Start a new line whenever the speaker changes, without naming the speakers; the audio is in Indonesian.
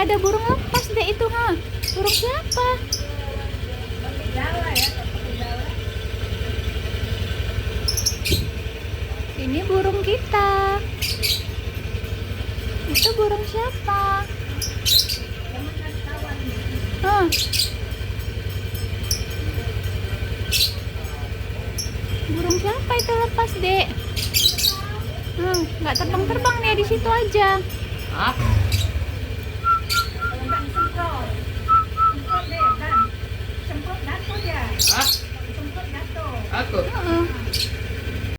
ada burung lepas deh itu, ha. Burung siapa? Ini burung kita. Itu burung siapa? Hah. Burung siapa itu lepas, Dek? Nggak terbang-terbang nih di situ aja.
Hah?